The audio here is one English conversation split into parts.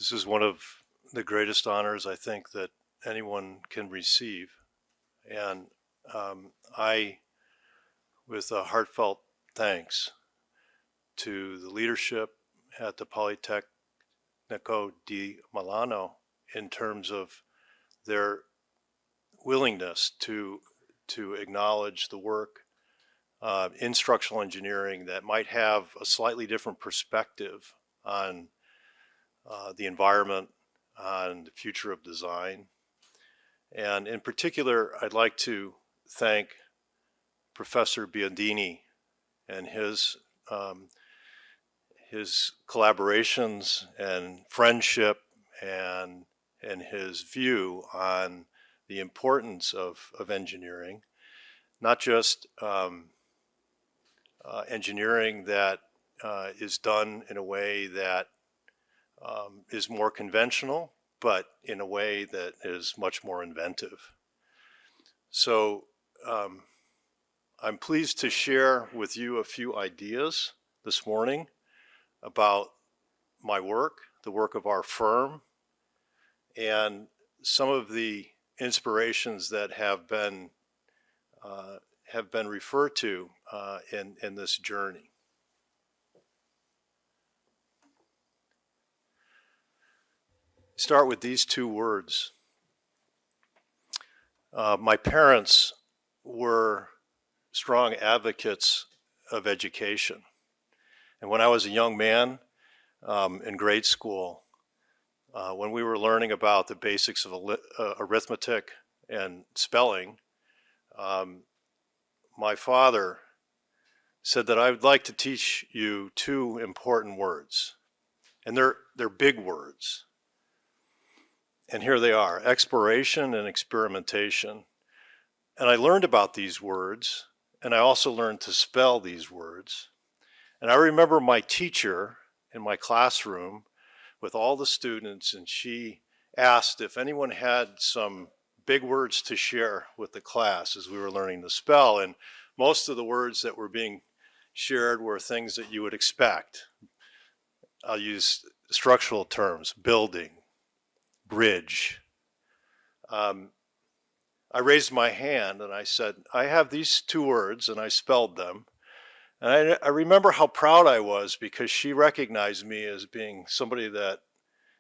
This is one of the greatest honors I think that anyone can receive. And I, with a heartfelt thanks to the leadership at the Politecnico di Milano in terms of their willingness to acknowledge the work in structural engineering that might have a slightly different perspective on the environment, on the future of design. And in particular, I'd like to thank Professor Biondini and his collaborations and friendship and his view on the importance of engineering, not just engineering that is done in a way that is more conventional, but in a way that is much more inventive. So I'm pleased to share with you a few ideas this morning about my work, the work of our firm, and some of the inspirations that have been referred to in this journey. Start with these two words. My parents were strong advocates of education. And when I was a young man in grade school, when we were learning about the basics of arithmetic and spelling, my father said that I would like to teach you two important words. And they're big words. And here they are, exploration and experimentation. And I learned about these words, and I also learned to spell these words. And I remember my teacher in my classroom with all the students, and she asked if anyone had some big words to share with the class as we were learning to spell. And most of the words that were being shared were things that you would expect. I'll use structural terms, building, bridge. I raised my hand and I said, I have these two words, and I spelled them. And I remember how proud I was because she recognized me as being somebody that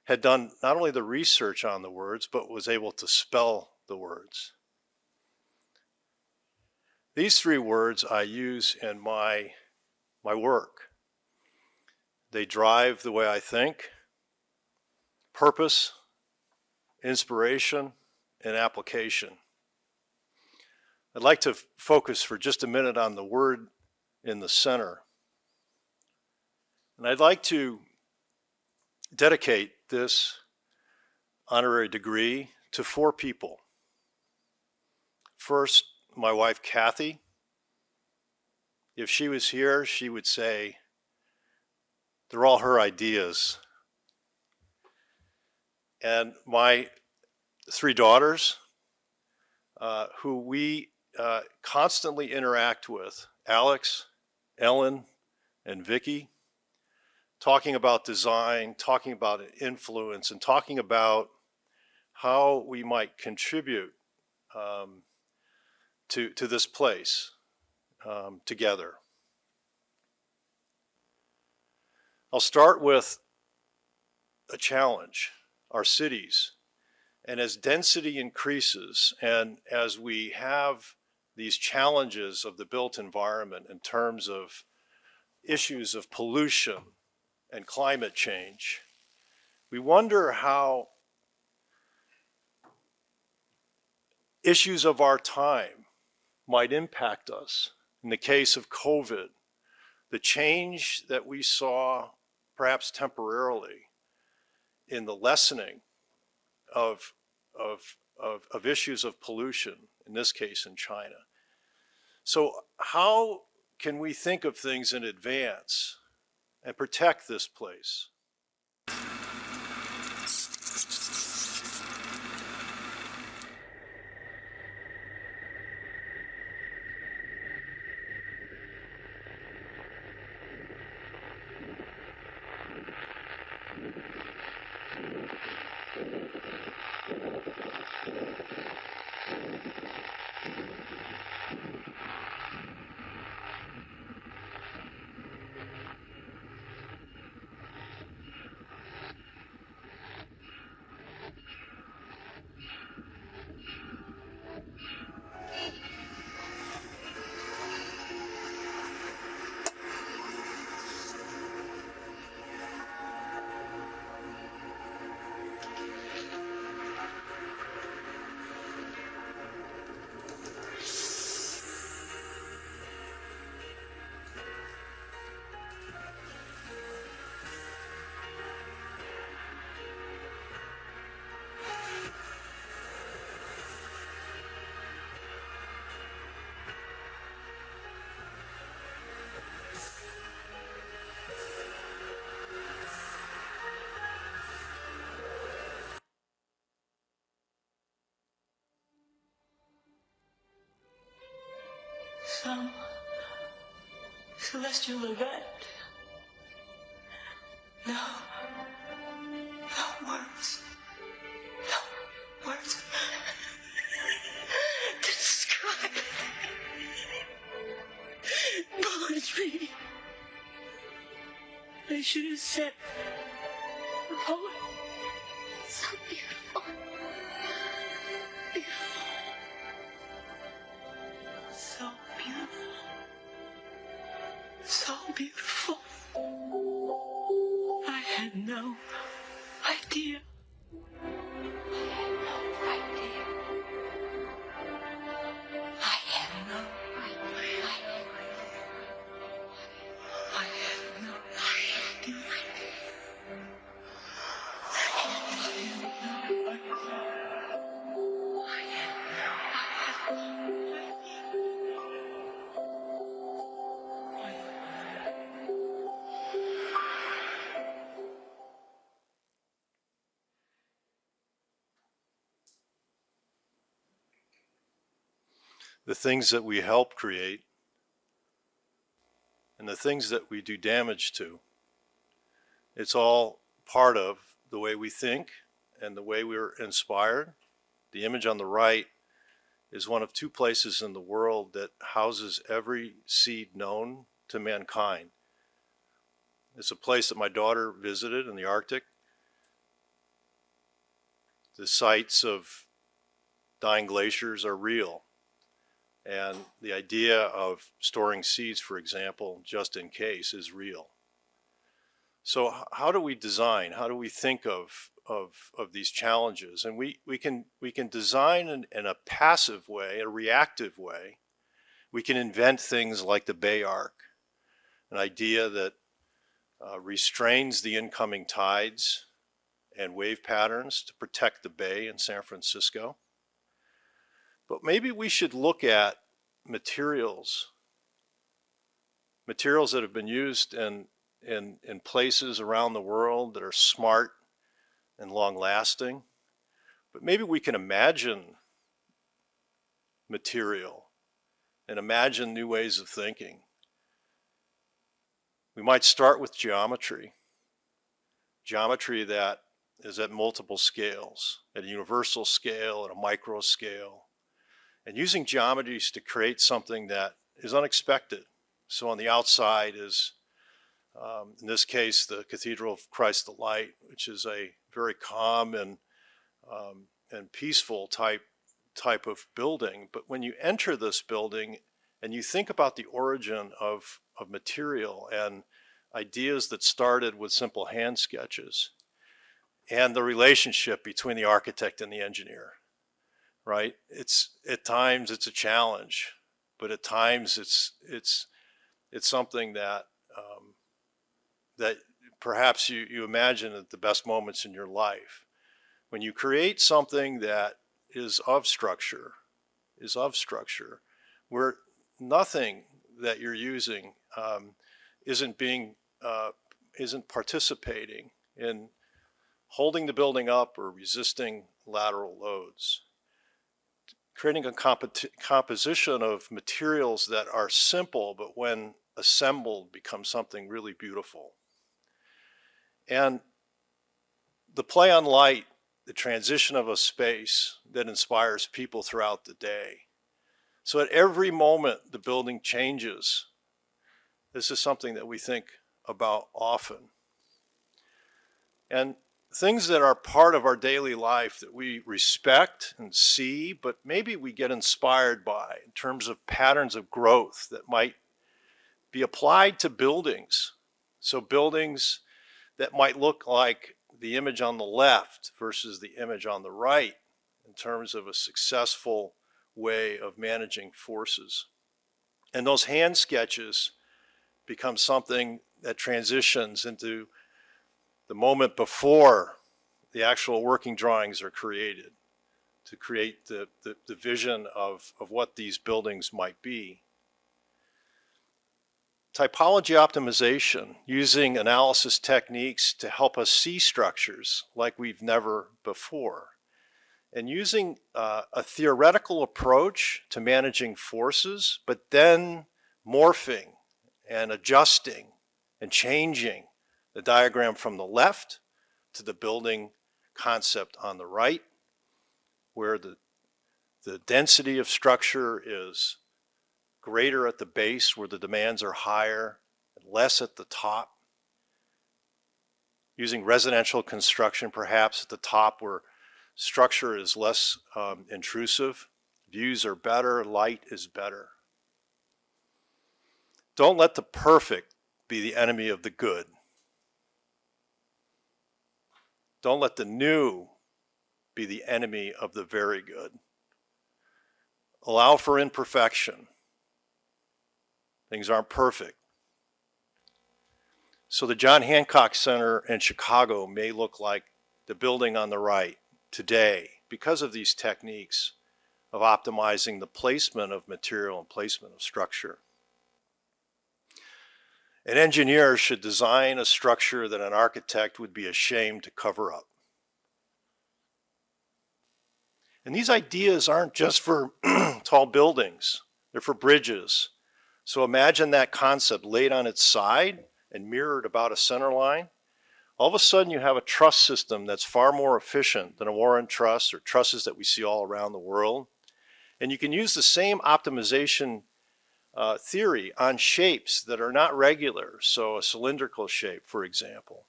had done not only the research on the words, but was able to spell the words. These three words I use in my work. They drive the way I think: purpose, inspiration, and application. I'd like to focus for just a minute on the word in the center. And I'd like to dedicate this honorary degree to four people. First, my wife, Kathy. If she was here, she would say, they're all her ideas. And my three daughters, who we constantly interact with, Alex, Ellen, and Vicky, talking about design, talking about influence, and talking about how we might contribute to this place together. I'll start with a challenge, our cities. And as density increases, and as we have these challenges of the built environment in terms of issues of pollution and climate change, we wonder how issues of our time might impact us. In the case of COVID, the change that we saw, perhaps temporarily, in the lessening of issues of pollution, in this case in China. So how can we think of things in advance and protect this place? celestial event. No words. No words to describe poetry. I should have said a poem. So beautiful. Beautiful. So beautiful. So beautiful. I had no idea. The things that we help create and the things that we do damage to, it's all part of the way we think and the way we're inspired. The image on the right is one of two places in the world that houses every seed known to mankind. It's a place that my daughter visited in the Arctic. The sites of dying glaciers are real. And the idea of storing seeds, for example, just in case, is real. So how do we design? How do we think of these challenges? And we can design in a passive way, a reactive way. We can invent things like the Bay Arc, an idea that restrains the incoming tides and wave patterns to protect the bay in San Francisco. But maybe we should look at materials that have been used in places around the world that are smart and long lasting. But maybe we can imagine material and imagine new ways of thinking. We might start with geometry that is at multiple scales, at a universal scale, at a micro scale, and using geometries to create something that is unexpected. So on the outside is, in this case, the Cathedral of Christ the Light, which is a very calm and peaceful type of building. But when you enter this building and you think about the origin of material and ideas that started with simple hand sketches and the relationship between the architect and the engineer, right? At times it's a challenge, but at times it's something that that perhaps you imagine at the best moments in your life. When you create something that is of structure, where nothing that you're using isn't participating in holding the building up or resisting lateral loads. Creating a composition of materials that are simple, but when assembled become something really beautiful. And the play on light, the transition of a space that inspires people throughout the day. So at every moment the building changes. This is something that we think about often. And things that are part of our daily life that we respect and see, but maybe we get inspired by in terms of patterns of growth that might be applied to buildings. So buildings that might look like the image on the left versus the image on the right in terms of a successful way of managing forces. And those hand sketches become something that transitions into the moment before the actual working drawings are created, to create the vision of what these buildings might be. Typology optimization, using analysis techniques to help us see structures like we've never before. And using a theoretical approach to managing forces, but then morphing and adjusting and changing the diagram from the left to the building concept on the right, where the density of structure is greater at the base, where the demands are higher, and less at the top. Using residential construction perhaps at the top, where structure is less intrusive, views are better, light is better. Don't let the perfect be the enemy of the good. Don't let the new be the enemy of the very good. Allow for imperfection. Things aren't perfect. So the John Hancock Center in Chicago may look like the building on the right today because of these techniques of optimizing the placement of material and placement of structure. An engineer should design a structure that an architect would be ashamed to cover up. And these ideas aren't just for tall buildings, they're for bridges. So imagine that concept laid on its side and mirrored about a center line. All of a sudden you have a truss system that's far more efficient than a Warren truss or trusses that we see all around the world. And you can use the same optimization theory on shapes that are not regular, so a cylindrical shape, for example.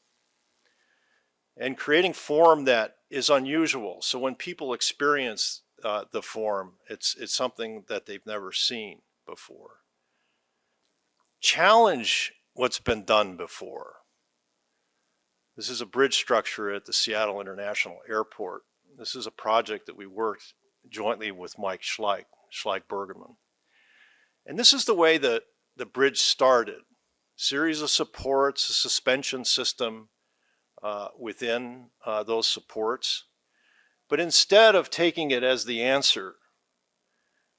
And creating form that is unusual. So when people experience the form, it's something that they've never seen before. Challenge what's been done before. This is a bridge structure at the Seattle International Airport. This is a project that we worked jointly with Mike Schleich Bergerman. And this is the way that the bridge started. Series of supports, a suspension system within those supports. But instead of taking it as the answer,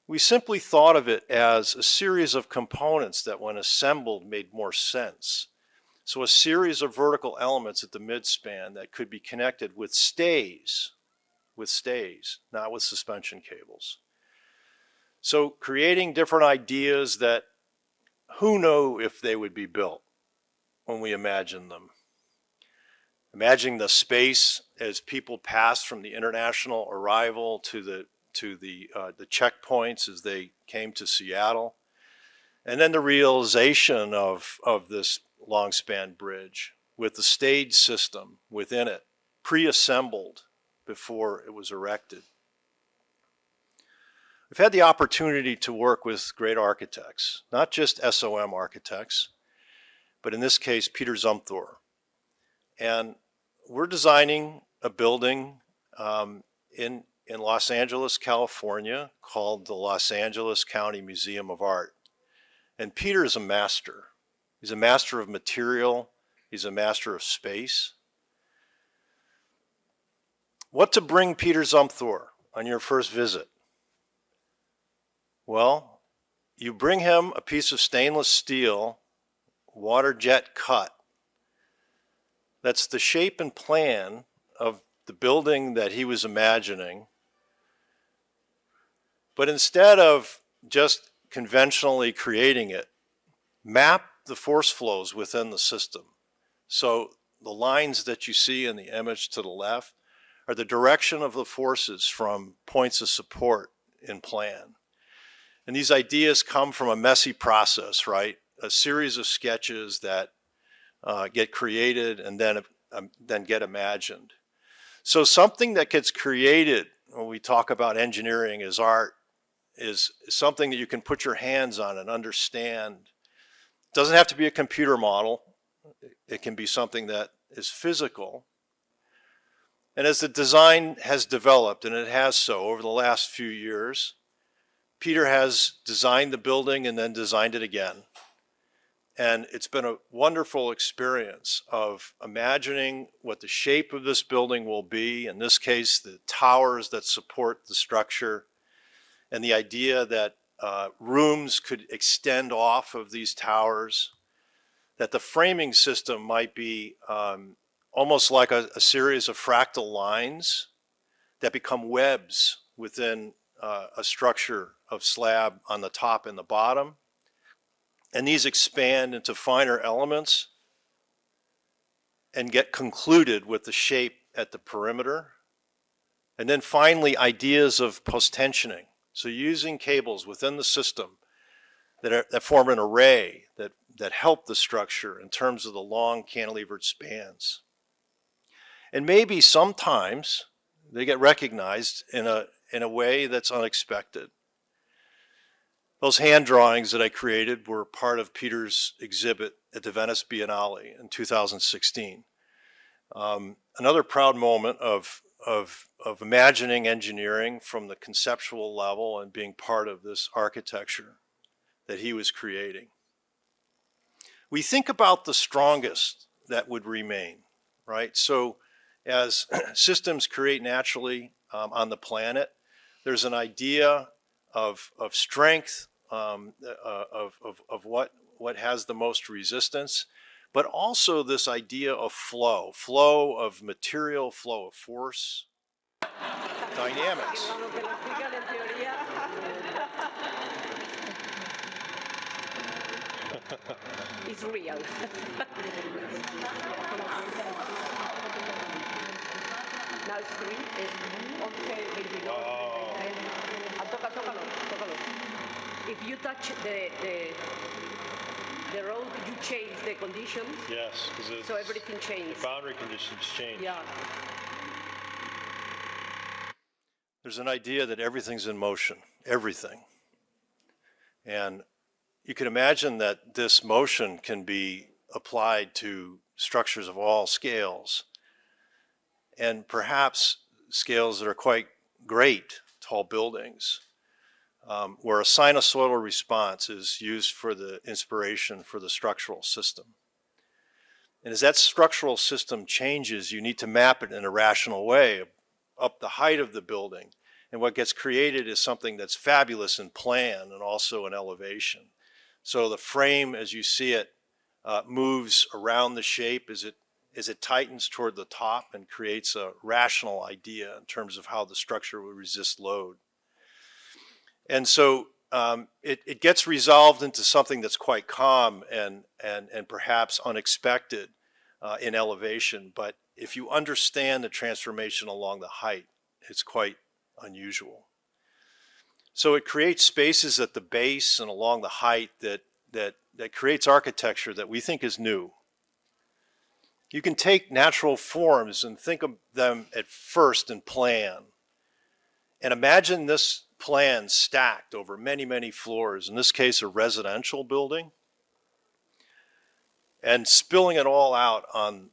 we simply thought of it as a series of components that when assembled made more sense. So a series of vertical elements at the midspan that could be connected with stays, not with suspension cables. So creating different ideas that who knew if they would be built when we imagined them. Imagining the space as people passed from the international arrival to the checkpoints as they came to Seattle. And then the realization of this long span bridge with the stage system within it, pre-assembled before it was erected. We've had the opportunity to work with great architects, not just SOM architects, but in this case, Peter Zumthor. And we're designing a building in Los Angeles, California, called the Los Angeles County Museum of Art. And Peter is a master. He's a master of material. He's a master of space. What to bring Peter Zumthor on your first visit? Well, you bring him a piece of stainless steel, water jet cut. That's the shape and plan of the building that he was imagining. But instead of just conventionally creating it, map the force flows within the system. So the lines that you see in the image to the left are the direction of the forces from points of support in plan. And these ideas come from a messy process, right? A series of sketches that get created and then get imagined. So something that gets created when we talk about engineering as art is something that you can put your hands on and understand. It doesn't have to be a computer model. It can be something that is physical. And as the design has developed, and it has so over the last few years, Peter has designed the building and then designed it again. And it's been a wonderful experience of imagining what the shape of this building will be, in this case, the towers that support the structure, and the idea that rooms could extend off of these towers, that the framing system might be almost like a series of fractal lines that become webs within a structure of slab on the top and the bottom. and these expand into finer elements and get concluded with the shape at the perimeter. And then finally, ideas of post-tensioning. So using cables within the system that form an array that help the structure in terms of the long cantilevered spans. And maybe sometimes they get recognized in a way that's unexpected. Those hand drawings that I created were part of Peter's exhibit at the Venice Biennale in 2016. Another proud moment of imagining engineering from the conceptual level and being part of this architecture that he was creating. We think about the strongest that would remain, right? So as systems create naturally on the planet, there's an idea of strength, of what has the most resistance, but also this idea of flow of material, flow of force, dynamics. It's real. Now it's green. Tócalo. If you touch the road, you change the conditions. Yes, because so everything changes. The boundary conditions change. Yeah. There's an idea that everything's in motion, everything. And you can imagine that this motion can be applied to structures of all scales, and perhaps scales that are quite great, tall buildings, where a sinusoidal response is used for the inspiration for the structural system. And as that structural system changes, you need to map it in a rational way up the height of the building. And what gets created is something that's fabulous in plan and also in elevation. So the frame, as you see it, moves around the shape as it tightens toward the top and creates a rational idea in terms of how the structure will resist load. And so it gets resolved into something that's quite calm and perhaps unexpected in elevation. But if you understand the transformation along the height, it's quite unusual. So it creates spaces at the base and along the height that creates architecture that we think is new. You can take natural forms and think of them at first in plan. And imagine this plan stacked over many, many floors, in this case a residential building, and spilling it all out on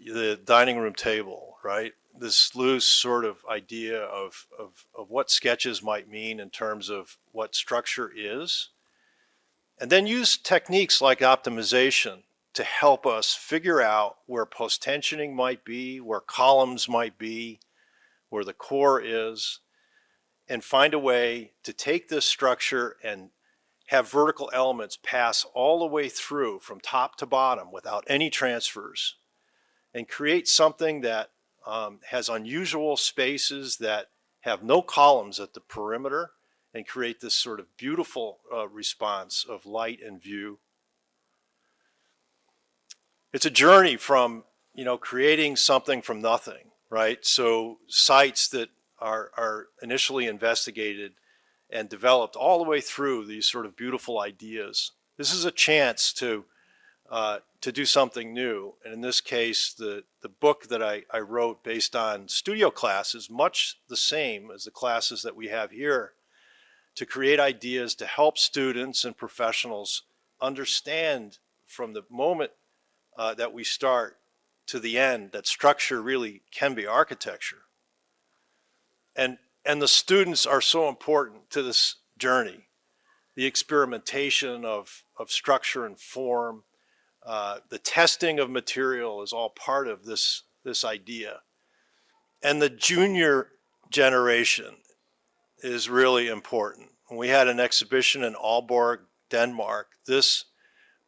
the dining room table, right? This loose sort of idea of what sketches might mean in terms of what structure is. And then use techniques like optimization to help us figure out where post-tensioning might be, where columns might be, where the core is, and find a way to take this structure and have vertical elements pass all the way through from top to bottom without any transfers, and create something that has unusual spaces that have no columns at the perimeter, and create this sort of beautiful response of light and view. It's a journey from, creating something from nothing, right? So sites that are initially investigated and developed all the way through these sort of beautiful ideas. This is a chance to do something new. And in this case, the book that I wrote based on studio classes, much the same as the classes that we have here, to create ideas to help students and professionals understand from the moment that we start to the end that structure really can be architecture. And the students are so important to this journey. The experimentation of structure and form, the testing of material is all part of this idea. And the junior generation is really important. When we had an exhibition in Aalborg, Denmark, this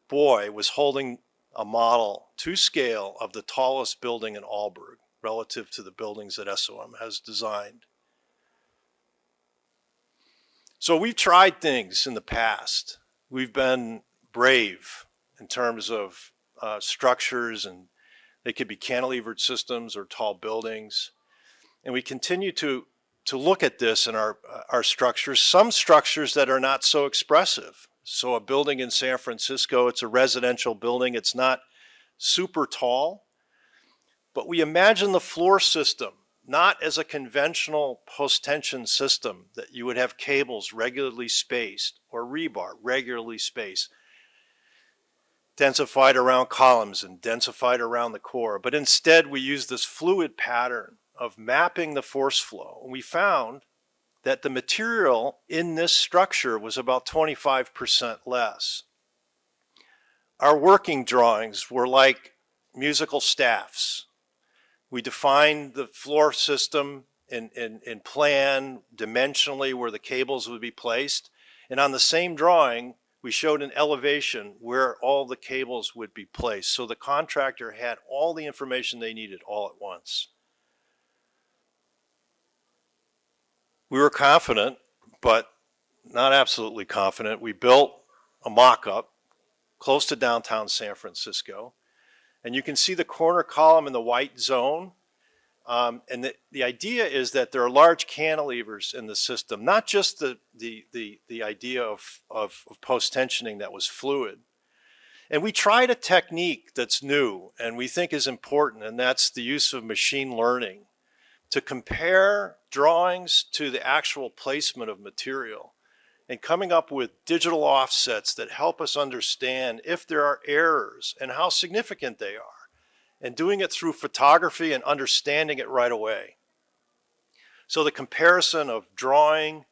boy was holding a model to scale of the tallest building in Aalborg relative to the buildings that SOM has designed. So we've tried things in the past. We've been brave in terms of structures, and they could be cantilevered systems or tall buildings. And we continue to look at this in our structures, some structures that are not so expressive. So a building in San Francisco, it's a residential building. It's not super tall, but we imagine the floor system not as a conventional post-tension system that you would have cables regularly spaced or rebar regularly spaced, densified around columns and densified around the core. But instead, we use this fluid pattern of mapping the force flow. And we found that the material in this structure was about 25% less. Our working drawings were like musical staffs. We defined the floor system in plan, dimensionally, where the cables would be placed. And on the same drawing, we showed an elevation where all the cables would be placed. So the contractor had all the information they needed all at once. We were confident, but not absolutely confident. We built a mock-up close to downtown San Francisco. And you can see the corner column in the white zone. And the idea is that there are large cantilevers in the system, not just the idea of post-tensioning that was fluid. And we tried a technique that's new and we think is important, and that's the use of machine learning to compare drawings to the actual placement of material and coming up with digital offsets that help us understand if there are errors and how significant they are, and doing it through photography and understanding it right away. So the comparison of drawing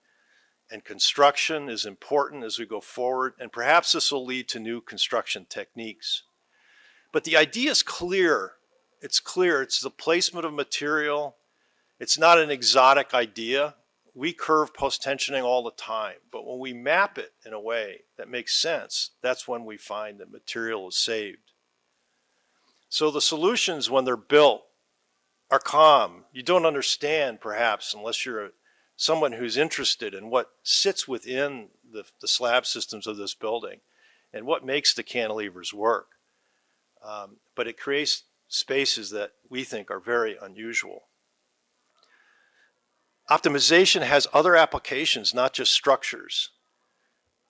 and construction is important as we go forward, and perhaps this will lead to new construction techniques. But the idea is clear. It's clear. It's the placement of material. It's not an exotic idea. We curve post-tensioning all the time, but when we map it in a way that makes sense, that's when we find that material is saved. So the solutions, when they're built, are calm. You don't understand, perhaps, unless you're someone who's interested in what sits within the slab systems of this building and what makes the cantilevers work. But it creates spaces that we think are very unusual. Optimization has other applications, not just structures.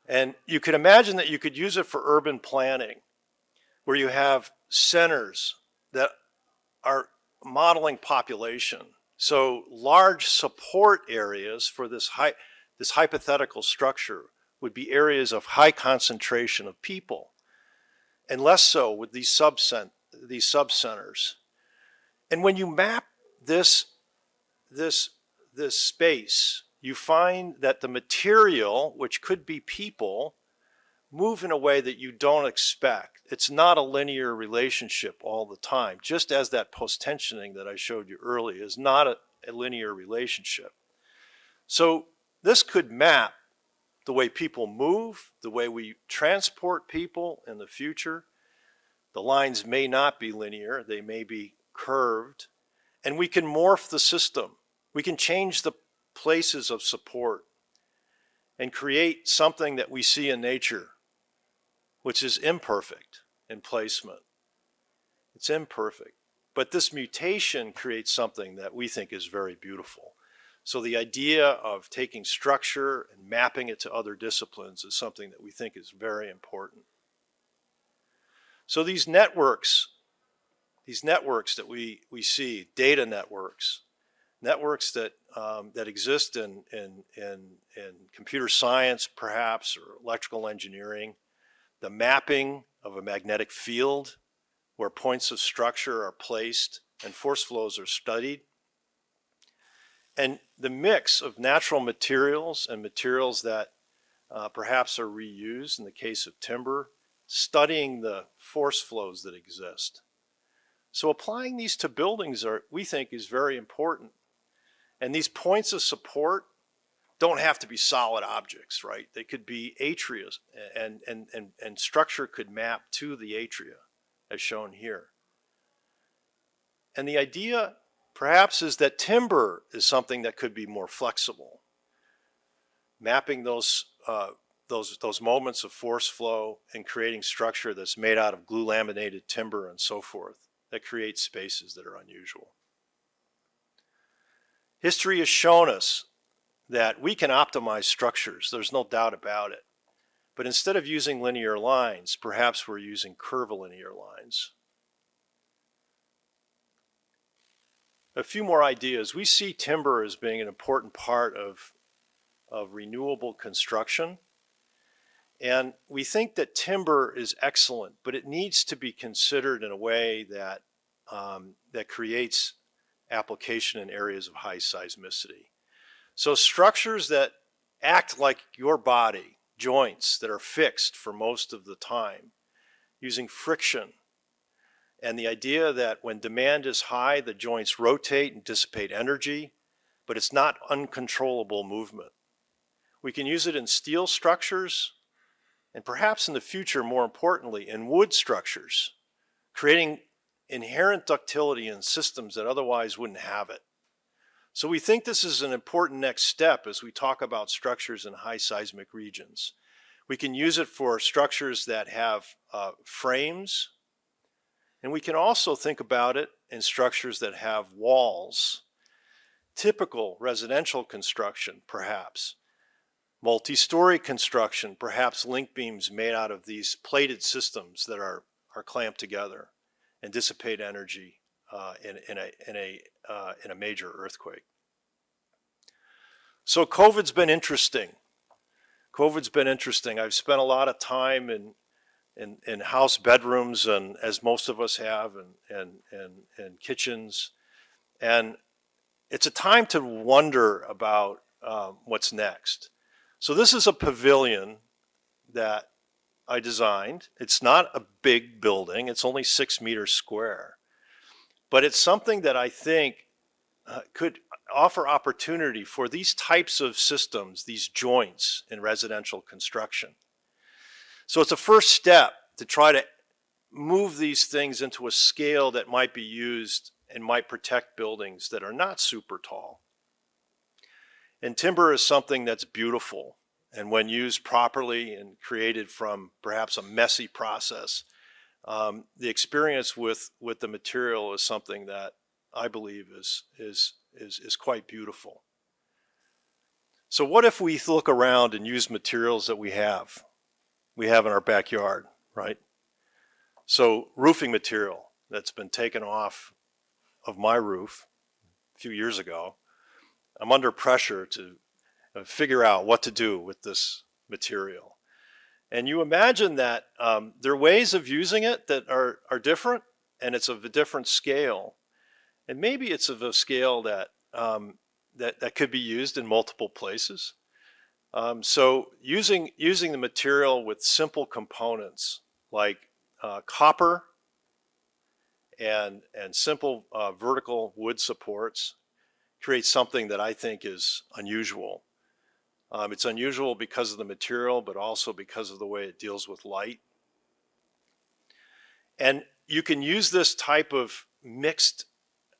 And you could imagine that you could use it for urban planning, where you have centers that are modeling population. So large support areas for this hypothetical structure would be areas of high concentration of people, and less so with these sub-centers. And when you map this space, you find that the material, which could be people, move in a way that you don't expect. It's not a linear relationship all the time, just as that post-tensioning that I showed you earlier is not a linear relationship. So this could map the way people move, the way we transport people in the future. The lines may not be linear, they may be curved, and we can morph the system. We can change the places of support and create something that we see in nature, which is imperfect in placement. It's imperfect. But this mutation creates something that we think is very beautiful. So the idea of taking structure and mapping it to other disciplines is something that we think is very important. So these networks that we see, data networks that that exist in computer science, perhaps, or electrical engineering, the mapping of a magnetic field where points of structure are placed and force flows are studied, and the mix of natural materials and materials that perhaps are reused in the case of timber, studying the force flows that exist. So applying these to buildings we think is very important. And these points of support don't have to be solid objects, right? They could be atria, and structure could map to the atria, as shown here. And the idea, perhaps, is that timber is something that could be more flexible. Mapping those those moments of force flow and creating structure that's made out of glue laminated timber and so forth that creates spaces that are unusual. History has shown us that we can optimize structures. There's no doubt about it. But instead of using linear lines, perhaps we're using curvilinear lines. A few more ideas. We see timber as being an important part of renewable construction. And we think that timber is excellent, but it needs to be considered in a way that, that creates application in areas of high seismicity. So structures that act like your body, joints that are fixed for most of the time, using friction, and the idea that when demand is high, the joints rotate and dissipate energy, but it's not uncontrollable movement. We can use it in steel structures, and perhaps in the future, more importantly, in wood structures, creating inherent ductility in systems that otherwise wouldn't have it. So we think this is an important next step as we talk about structures in high seismic regions. We can use it for structures that have frames, and we can also think about it in structures that have walls. Typical residential construction, perhaps. Multi-story construction, perhaps link beams made out of these plated systems that are clamped together and dissipate energy in a major earthquake. So COVID's been interesting. I've spent a lot of time in house bedrooms, and as most of us have, and kitchens. And it's a time to wonder about what's next. So this is a pavilion that I designed. It's not a big building. It's only 6 meters square. But it's something that I think could offer opportunity for these types of systems, these joints in residential construction. So it's a first step to try to move these things into a scale that might be used and might protect buildings that are not super tall. And timber is something that's beautiful, and when used properly and created from perhaps a messy process, the experience with the material is something that I believe is quite beautiful. So what if we look around and use materials that we have in our backyard, right? So roofing material that's been taken off of my roof a few years ago. I'm under pressure to figure out what to do with this material. And you imagine that there are ways of using it that are different, and it's of a different scale. And maybe it's of a scale that that could be used in multiple places. So using the material with simple components like copper and simple vertical wood supports creates something that I think is unusual. It's unusual because of the material, but also because of the way it deals with light. And you can use this type of mixed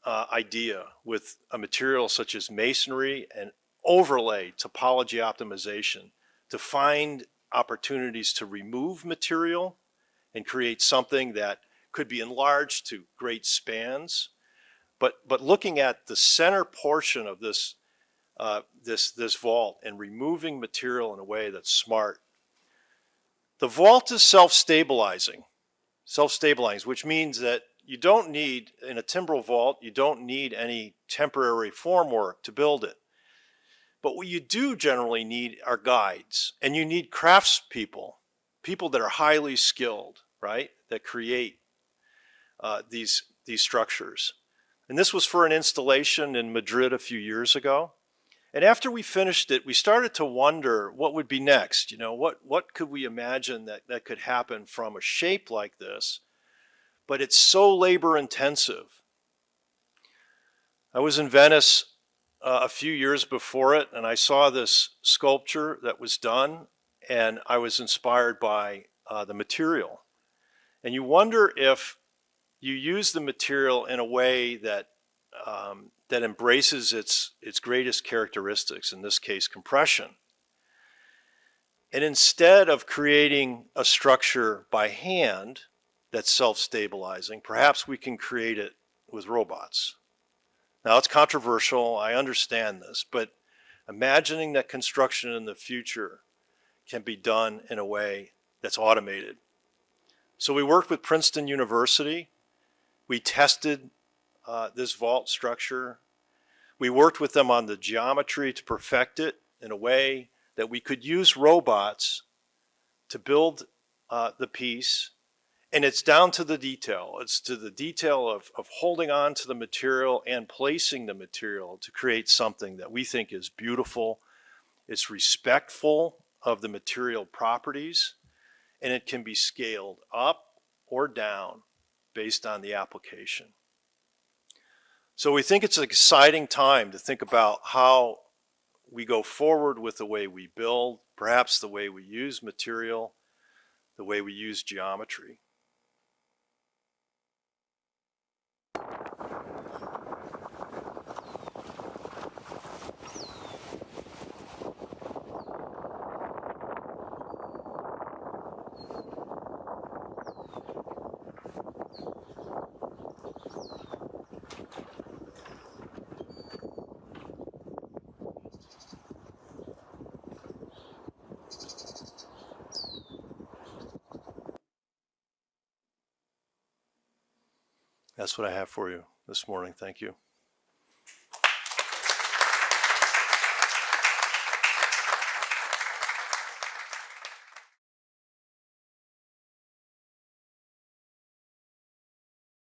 idea with a material such as masonry and overlay topology optimization to find opportunities to remove material and create something that could be enlarged to great spans. But looking at the center portion of this this vault and removing material in a way that's smart. The vault is self-stabilizing, which means that you don't need, in a timber vault, you don't need any temporary formwork to build it. But what you do generally need are guides, and you need craftspeople, people that are highly skilled, right, that create these structures. And this was for an installation in Madrid a few years ago. And after we finished it, we started to wonder what would be next. You know, what could we imagine that could happen from a shape like this? But it's so labor intensive. I was in Venice a few years before it, and I saw this sculpture that was done, and I was inspired by the material. And you wonder if you use the material in a way that that embraces its greatest characteristics, in this case, compression. And instead of creating a structure by hand that's self-stabilizing, perhaps we can create it with robots. Now, it's controversial, I understand this, but imagining that construction in the future can be done in a way that's automated. So we worked with Princeton University. We tested this vault structure. We worked with them on the geometry to perfect it in a way that we could use robots to build the piece. And it's down to the detail. It's to the detail of holding on to the material and placing the material to create something that we think is beautiful. It's respectful of the material properties, and it can be scaled up or down based on the application. So we think it's an exciting time to think about how we go forward with the way we build, perhaps the way we use material, the way we use geometry. That's what I have for you this morning. Thank you.